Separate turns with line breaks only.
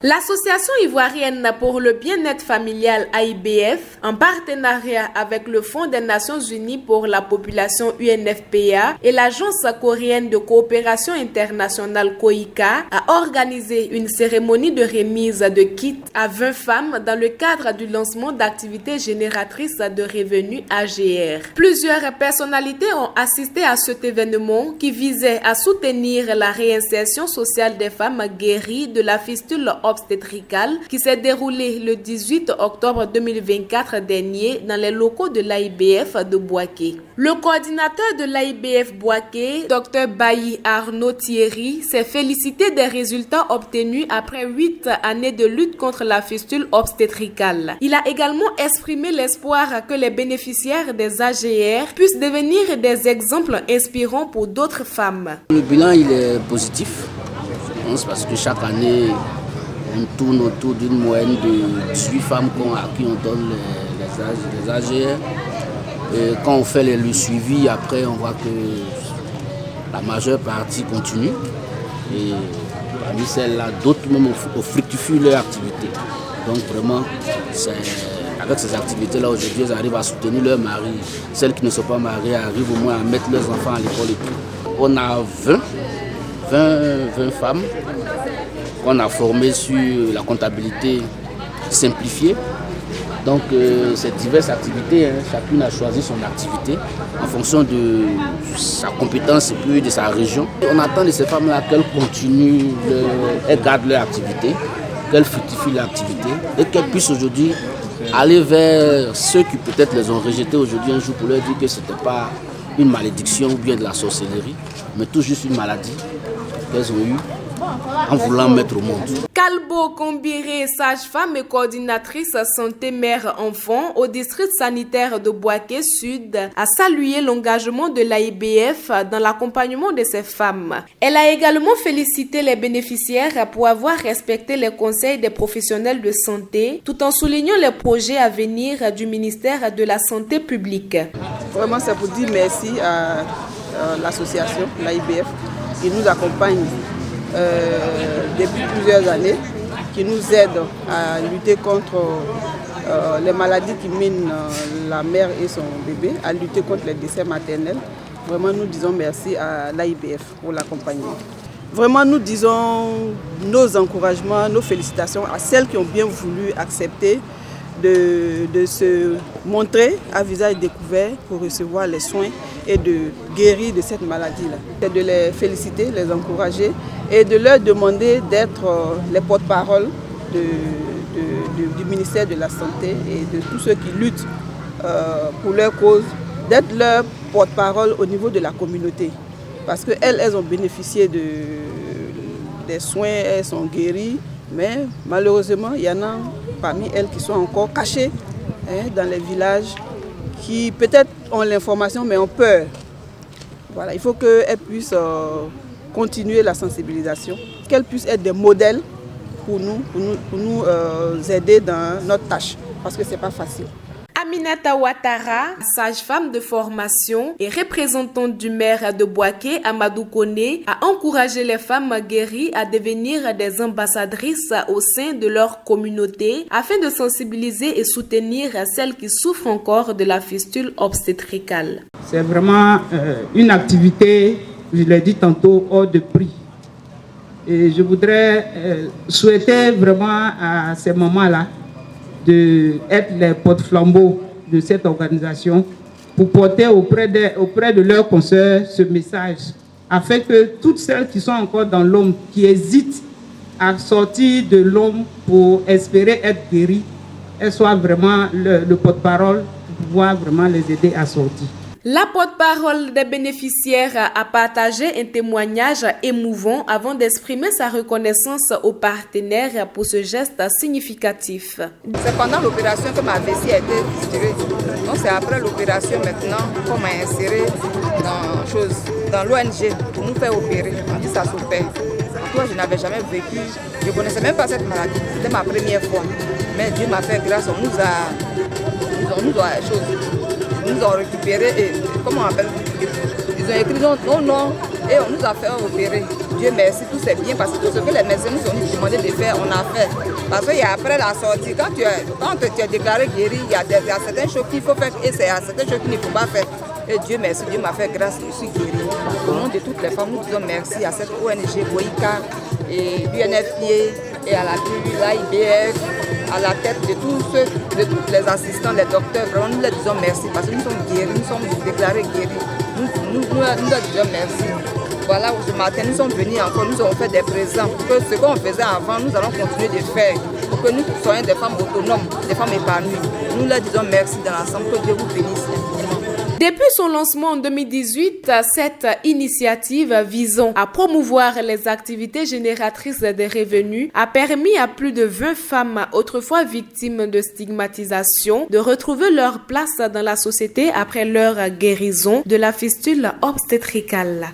L'Association ivoirienne pour le bien-être familial AIBF, en partenariat avec le Fonds des Nations Unies pour la population UNFPA et l'Agence coréenne de coopération internationale COICA, a organisé une cérémonie de remise de kits à 20 femmes dans le cadre du lancement d'activités génératrices de revenus AGR. Plusieurs personnalités ont assisté à cet événement qui visait à soutenir la réinsertion sociale des femmes guéries de la fistule obstétricale qui s'est déroulée le 18 octobre 2024 dernier dans les locaux de l'AIBF de Bouaké. Le coordinateur de l'AIBF Bouaké, Dr Bailly Arnaud Thierry, s'est félicité des résultats obtenus après 8 années de lutte contre la fistule obstétricale. Il a également exprimé l'espoir que les bénéficiaires des AGR puissent devenir des exemples inspirants pour d'autres femmes.
Le bilan il est positif, je pense, parce que chaque année on tourne autour d'une moyenne de 18 femmes à qui on donne les AGR. Et quand on fait le suivi, après on voit que la majeure partie continue. Et parmi celles-là, d'autres même fructifient leur activité. Donc vraiment, avec ces activités-là, aujourd'hui, elles arrivent à soutenir leur mari. Celles qui ne sont pas mariées arrivent au moins à mettre leurs enfants à l'école et tout. On a 20 femmes qu'on a formées sur la comptabilité simplifiée. Donc ces diverses activités, chacune a choisi son activité en fonction de sa compétence et puis de sa région. On attend de ces femmes-là qu'elles continuent, elles gardent leur activité, qu'elles fructifient leur activité et qu'elles puissent aujourd'hui aller vers ceux qui peut-être les ont rejetés aujourd'hui un jour pour leur dire que ce n'était pas une malédiction ou bien de la sorcellerie, mais tout juste une maladie qu'elles ont eue en voulant mettre au monde.
Kalbo Kombiré, sage-femme et coordinatrice santé mère-enfant au district sanitaire de Bouaké Sud, a salué l'engagement de l'AIBF dans l'accompagnement de ces femmes. Elle a également félicité les bénéficiaires pour avoir respecté les conseils des professionnels de santé, tout en soulignant les projets à venir du ministère de la Santé publique.
Vraiment, c'est pour dire merci à l'association, l'AIBF, qui nous accompagne depuis plusieurs années, qui nous aide à lutter contre les maladies qui minent la mère et son bébé, à lutter contre les décès maternels. Vraiment, nous disons merci à l'AIBF pour l'accompagnement. Vraiment, nous disons nos encouragements, nos félicitations à celles qui ont bien voulu accepter de se montrer à visage découvert pour recevoir les soins et de guérir de cette maladie-là. C'est de les féliciter, les encourager et de leur demander d'être les porte-parole du ministère de la Santé et de tous ceux qui luttent pour leur cause, d'être leur porte-parole au niveau de la communauté. Parce qu'elles ont bénéficié des soins, elles sont guéries, mais malheureusement, il y en a parmi elles qui sont encore cachées dans les villages, qui peut-être ont l'information mais ont peur. Voilà, il faut qu'elles puissent continuer la sensibilisation, qu'elles puissent être des modèles pour nous aider dans notre tâche, parce que ce n'est pas facile.
Aminata Ouattara, sage-femme de formation et représentante du maire de Bouaké, Amadou Koné, a encouragé les femmes guéries à devenir des ambassadrices au sein de leur communauté afin de sensibiliser et soutenir celles qui souffrent encore de la fistule obstétricale.
C'est vraiment une activité, je l'ai dit tantôt, hors de prix. Et je voudrais souhaiter vraiment à ces moments-là d'être les porte-flambeaux de cette organisation pour porter auprès de leurs consoeurs ce message, afin que toutes celles qui sont encore dans l'ombre, qui hésitent à sortir de l'ombre pour espérer être guéries, elles soient vraiment le porte-parole pour pouvoir vraiment les aider à sortir.
La porte-parole des bénéficiaires a partagé un témoignage émouvant avant d'exprimer sa reconnaissance aux partenaires pour ce geste significatif.
C'est pendant l'opération que ma vessie a été fistulée. Donc c'est après l'opération maintenant qu'on m'a inséré dans l'ONG pour nous faire opérer. On dit ça s'opère. Toi, je n'avais jamais vécu, je ne connaissais même pas cette maladie. C'était ma première fois. Mais Dieu m'a fait grâce, on nous ont récupéré et comment on appelle, ils ont écrit notre nom et on nous a fait opérer. Dieu merci, tout s'est bien passé. Tout ce que les médecins nous ont demandé de faire, on a fait. Parce qu'après la sortie, quand tu es déclaré guéri, il y a certaines choses qu'il faut faire et il y a certaines choses qu'il ne faut pas faire. Et Dieu merci, Dieu m'a fait grâce, je suis guéri. Au nom de toutes les femmes, nous disons merci à cette ONG Boïka et l'UNFPA et à la tribu, l'AIBF, à la tête de tous les assistants, les docteurs. Vraiment, nous leur disons merci parce que nous sommes guéris, nous sommes déclarés guéris. Nous leur disons merci. Voilà, ce matin, nous sommes venus encore, nous avons fait des présents. Pour que ce qu'on faisait avant, nous allons continuer de faire. Pour que nous soyons des femmes autonomes, des femmes épanouies. Nous leur disons merci dans l'ensemble, que Dieu vous bénisse infiniment.
Depuis son lancement en 2018, cette initiative visant à promouvoir les activités génératrices de revenus a permis à plus de 20 femmes autrefois victimes de stigmatisation de retrouver leur place dans la société après leur guérison de la fistule obstétricale.